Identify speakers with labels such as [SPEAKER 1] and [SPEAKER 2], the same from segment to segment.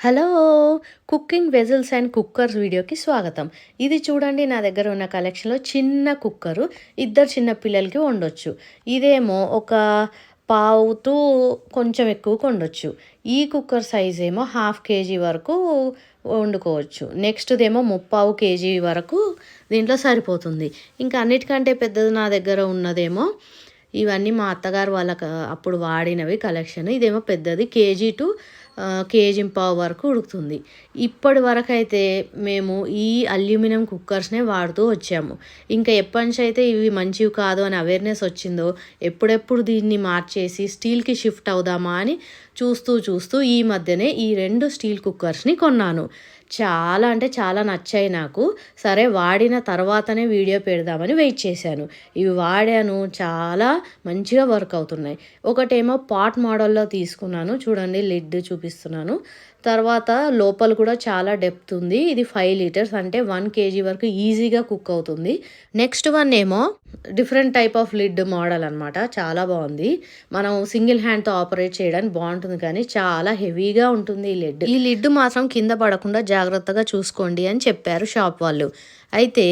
[SPEAKER 1] Hello! Cooking vessels and cookers వీడియోకి స్వాగతం. ఇది చూడండి నా దగ్గర ఉన్న కలెక్షన్‌లో చిన్న కుక్కరు. ఇద్దరు చిన్న పిల్లలకి వండొచ్చు. ఇదేమో ఒక పావు టు కొంచెం ఎక్కువకి వండొచ్చు. ఈ కుక్కర్ సైజ్ ఏమో హాఫ్ కేజీ వరకు వండుకోవచ్చు. నెక్స్ట్‌దేమో ముప్పావు కేజీ వరకు దీంట్లో సరిపోతుంది. ఇంకా అన్నిటికంటే పెద్దది నా దగ్గర ఉన్నదేమో ఇవన్నీ మా అత్తగారు వాళ్ళకి అప్పుడు వాడినవి కలెక్షన్. ఇదేమో పెద్దది కేజీ టు కేజీంపావు వరకు ఉడుకుతుంది. ఇప్పటి వరకైతే మేము ఈ అల్యూమినియం కుక్కర్స్‌నే వాడుతూ వచ్చాము. ఇంకా ఎప్పటినుంచి అయితే ఇవి మంచివి కాదు అని అవేర్‌నెస్ వచ్చిందో ఎప్పుడెప్పుడు దీన్ని మార్చేసి స్టీల్‌కి షిఫ్ట్ అవుదామా అని చూస్తూ ఈ మధ్యనే ఈ 2 స్టీల్ కుక్కర్స్‌ని కొన్నాను. చాలా అంటే చాలా నచ్చాయి నాకు. సరే వాడిన తర్వాతనే వీడియో పెడదామని వెయిట్ చేశాను. ఇవి వాడాను, చాలా మంచిగా వర్క్ అవుతున్నాయి. ఒకటేమో పాట్ మోడల్‌లో తీసుకున్నాను. చూడండి లిడ్ చూపిస్తున్నాను. తర్వాత లోపల కూడా చాలా డెప్త్ ఉంది. ఇది 5 లీటర్స్ అంటే 1 కేజీ వరకు ఈజీగా కుక్ అవుతుంది. నెక్స్ట్ వన్ ఏమో different type of lid model అనమాట. చాలా బాగుంది. మనం సింగిల్ హ్యాండ్తో ఆపరేట్ చేయడానికి బాగుంటుంది, కానీ చాలా హెవీగా ఉంటుంది ఈ లిడ్. ఈ లిడ్ మాత్రం కింద పడకుండా జాగ్రత్తగా చూసుకోండి అని చెప్పారు షాప్ వాళ్ళు. అయితే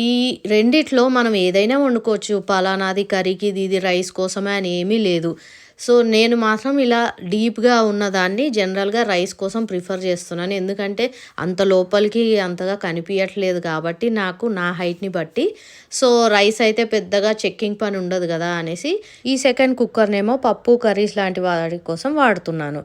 [SPEAKER 1] ఈ రెండిట్లో మనం ఏదైనా వండుకోవచ్చు. పలానాది కర్రీకి, ఇది రైస్ కోసమే అని ఏమీ లేదు. సో నేను మాత్రం ఇలా డీప్గా ఉన్నదాన్ని జనరల్గా రైస్ కోసం ప్రిఫర్ చేస్తున్నాను. ఎందుకంటే అంత లోపలికి అంతగా కనిపించట్లేదు కాబట్టి నాకు నా హైట్ని బట్టి. సో రైస్ అయితే పెద్దగా చెక్కింగ్ పని ఉండదు కదా అనేసి ఈ సెకండ్ కుక్కర్నేమో పప్పు కర్రీస్ లాంటి వాటి కోసం వాడుతున్నాను.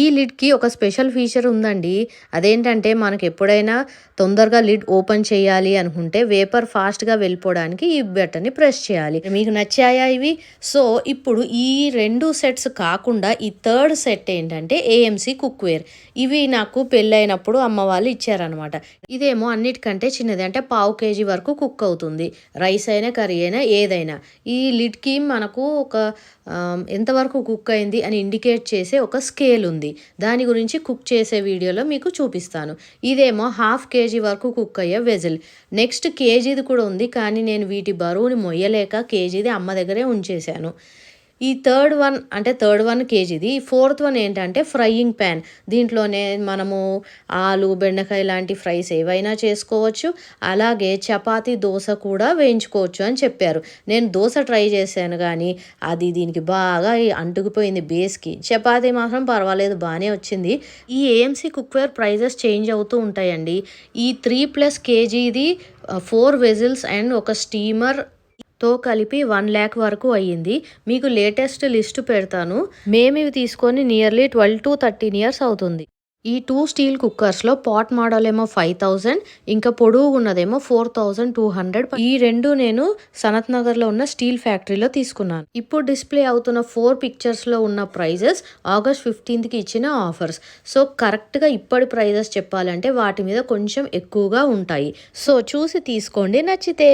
[SPEAKER 1] ఈ లిడ్కి ఒక స్పెషల్ ఫీచర్ ఉందండి. అదేంటంటే మనకు ఎప్పుడైనా తొందరగా లిడ్ ఓపెన్ చేయాలి అనుకుంటే వేపర్ ఫాస్ట్గా వెళ్ళిపోవడానికి ఈ బటన్ని ప్రెస్ చేయాలి. మీకు నచ్చాయా ఇవి? సో ఇప్పుడు ఈ 2 సెట్స్ కాకుండా ఈ థర్డ్ సెట్ ఏంటంటే ఏఎంసీ కుక్వేర్. ఇవి నాకు పెళ్ళైనప్పుడు అమ్మ వాళ్ళు ఇచ్చారనమాట. ఇదేమో అన్నిటికంటే చిన్నది, అంటే పావు కేజీ వరకు కుక్ అవుతుంది. రైస్ అయినా కర్రీ అయినా ఏదైనా. ఈ లిడ్కి మనకు ఒక ఎంతవరకు కుక్ అయింది అని ఇండికేట్ చేసే ఒక స్కేల్ ఉంది. దాని గురించి కుక్ చేసే వీడియోలో మీకు చూపిస్తాను. ఇదేమో హాఫ్ కేజీ వరకు కుక్ అయ్యే వెజల్. నెక్స్ట్ కేజీది కూడా ఉంది, కానీ నేను వీటి బరువుని మొయ్యలేక కేజీది అమ్మ దగ్గరే ఉంచేశాను. ఈ థర్డ్ వన్ కేజీది. ఫోర్త్ వన్ ఏంటంటే ఫ్రైయింగ్ ప్యాన్. దీంట్లోనే మనము ఆలు, బెండకాయ లాంటి ఫ్రైస్ ఏవైనా చేసుకోవచ్చు. అలాగే చపాతీ, దోశ కూడా వేయించుకోవచ్చు అని చెప్పారు. నేను దోశ ట్రై చేశాను, కానీ అది దీనికి బాగా అంటుకుపోయింది బేస్కి. చపాతీ మాత్రం పర్వాలేదు, బాగానే వచ్చింది. ఈ ఏఎంసీ కుక్వేర్ ప్రైజెస్ చేంజ్ అవుతూ ఉంటాయండి. ఈ 3+ కేజీది 4 వెజిల్స్ అండ్ ఒక స్టీమర్ తో కలిపి 1 lakh వరకు అయ్యింది. మీకు లేటెస్ట్ లిస్ట్ పెడతాను. మేము ఇవి తీసుకొని నియర్లీ 12 to 13 years అవుతుంది. ఈ 2 స్టీల్ కుక్కర్స్లో పాట్ మోడల్ ఏమో 5000, ఇంకా పొడుగు ఉన్నదేమో 4200. ఈ 2 నేను సనత్ నగర్లో ఉన్న స్టీల్ ఫ్యాక్టరీలో తీసుకున్నాను. ఇప్పుడు డిస్ప్లే అవుతున్న 4 పిక్చర్స్లో ఉన్న ప్రైజెస్ August 15కి ఇచ్చిన ఆఫర్స్. సో కరెక్ట్గా ఇప్పటి ప్రైజెస్ చెప్పాలంటే వాటి మీద కొంచెం ఎక్కువగా ఉంటాయి. సో చూసి తీసుకోండి నచ్చితే.